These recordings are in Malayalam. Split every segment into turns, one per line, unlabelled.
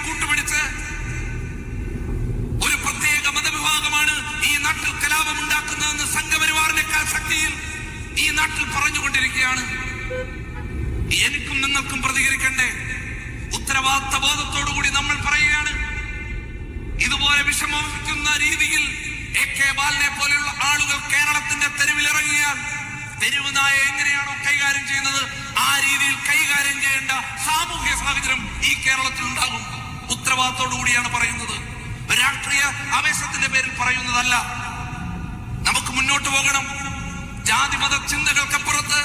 കൂട്ടുപിടിച്ച് ഒരു പ്രത്യേക മതവിഭാഗമാണ് ഈ നാട്ടിൽ കലാപമുണ്ടാക്കുന്നതെന്ന് സംഘപരിവാറിനേക്കാൾ ശക്തിയിൽ ഈ നാട്ടിൽ പറഞ്ഞുകൊണ്ടിരിക്കുകയാണ്. എനിക്കും നിങ്ങൾക്കും പ്രതികരിക്കണ്ടേ? ഉത്തരവാദിത്ത ബോധത്തോടുകൂടി നമ്മൾ പറയുകയാണ്, ഇതുപോലെ വിഷമിക്കുന്ന രീതിയിൽ AK ബാലനെ പോലെയുള്ള ആളുകൾ കേരളത്തിന്റെ തെരുവിലിറങ്ങിയാൽ തെരുവ് നായ എങ്ങനെയാണോ കൈകാര്യം ചെയ്യുന്നത് ആ രീതിയിൽ കൈകാര്യം ചെയ്യേണ്ട സാമൂഹ്യ സാഹചര്യം ഈ കേരളത്തിൽ ഉണ്ടാകും. ഉത്തരവാദിത്തോടുകൂടിയാണ് പറയുന്നത്. രാഷ്ട്രീയ ആവേശത്തിന്റെ പേരിൽ പറയുന്നതല്ല. നമുക്ക് മുന്നോട്ട് പോകണം. ജാതി മത ചിന്തകൾക്കപ്പുറത്ത്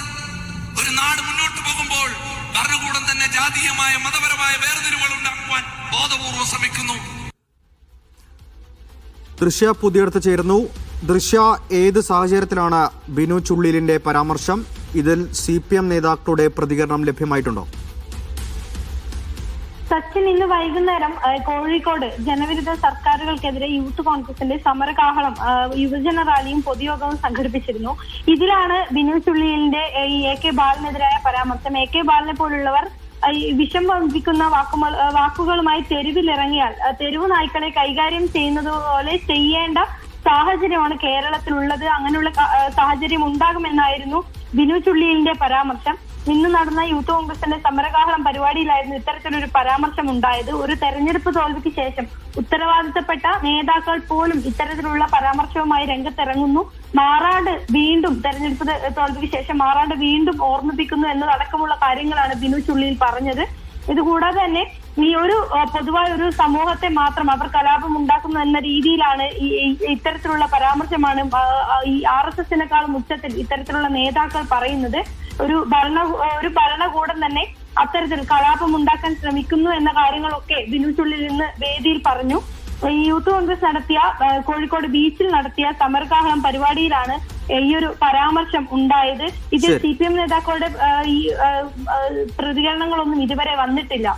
ഒരു നാട് മുന്നോട്ട് പോകുമ്പോൾ ഭരണകൂടം തന്നെ ജാതീയമായ മതപരമായ വേർതിരിവുകൾ ഉണ്ടാക്കുവാൻ ബോധപൂർവ്വം ശ്രമിക്കുന്നു.
ദൃശ്യ പുതിയടത്ത് ചേരുന്നു. ദൃശ്യ, ഏത് സാഹചര്യത്തിലാണ് ബിനു ചുള്ളിലിന്റെ പരാമർശം? ഇതിൽ CPM നേതാക്കളുടെ പ്രതികരണം ലഭ്യമായിട്ടുണ്ടോ?
സച്ചിൻ, ഇന്ന് വൈകുന്നേരം കോഴിക്കോട് ജനവിരുദ്ധ സർക്കാരുകൾക്കെതിരെ യൂത്ത് കോൺഗ്രസിന്റെ സമരകാഹളം യുവജന റാലിയും പൊതുയോഗവും സംഘടിപ്പിച്ചിരുന്നു. ഇതിലാണ് ബിനു ചുള്ളിലിന്റെ ഈ AK ബാലനെതിരായ പരാമർശം. AK ബാലനെ പോലുള്ളവർ വിഷം വമിക്കുന്ന വാക്കുകളുമായി തെരുവിലിറങ്ങിയാൽ തെരുവ് നായ്ക്കളെ കൈകാര്യം ചെയ്യുന്നത് പോലെ ചെയ്യേണ്ട സാഹചര്യമാണ് കേരളത്തിലുള്ളത്. അങ്ങനെയുള്ള സാഹചര്യം ഉണ്ടാകുമെന്നായിരുന്നു ബിനു ചുള്ളിലിന്റെ പരാമർശം. ഇന്ന് നടന്ന യൂത്ത് കോൺഗ്രസിന്റെ സമരകാഹളം പരിപാടിയിലായിരുന്നു ഇത്തരത്തിലൊരു പരാമർശം ഉണ്ടായത്. ഒരു തെരഞ്ഞെടുപ്പ് തോൽവിക്ക് ശേഷം ഉത്തരവാദിത്തപ്പെട്ട നേതാക്കൾ പോലും ഇത്തരത്തിലുള്ള പരാമർശവുമായി രംഗത്തിറങ്ങുന്നു. മാറാട് വീണ്ടും തെരഞ്ഞെടുപ്പ് തോൽവിക്ക് ശേഷം മാറാട് വീണ്ടും ഓർമ്മിപ്പിക്കുന്നു എന്നതടക്കമുള്ള കാര്യങ്ങളാണ് ബിനു ചുള്ളിയിൽ പറഞ്ഞത്. ഇതുകൂടാതെ തന്നെ ഈ ഒരു പൊതുവായ ഒരു സമൂഹത്തെ മാത്രം അവർ കലാപം ഉണ്ടാക്കുന്നു എന്ന രീതിയിലാണ് ഇത്തരത്തിലുള്ള പരാമർശമാണ് ഈ RSSനേക്കാളും ഉച്ചത്തിൽ ഇത്തരത്തിലുള്ള നേതാക്കൾ പറയുന്നത്. ഒരു ഭരണകൂടം തന്നെ അത്തരത്തിൽ കലാപം ഉണ്ടാക്കാൻ ശ്രമിക്കുന്നു എന്ന കാര്യങ്ങളൊക്കെ ബിനു ചുള്ളിൽ നിന്ന് വേദിയിൽ പറഞ്ഞു. ഈ യൂത്ത് കോൺഗ്രസ് നടത്തിയ കോഴിക്കോട് ബീച്ചിൽ നടത്തിയ സമരകാഹളം പരിപാടിയിലാണ് ഈ ഒരു പരാമർശം ഉണ്ടായത്. ഇതിൽ CPM നേതാക്കളുടെ ഈ പ്രതികരണങ്ങളൊന്നും ഇതുവരെ വന്നിട്ടില്ല.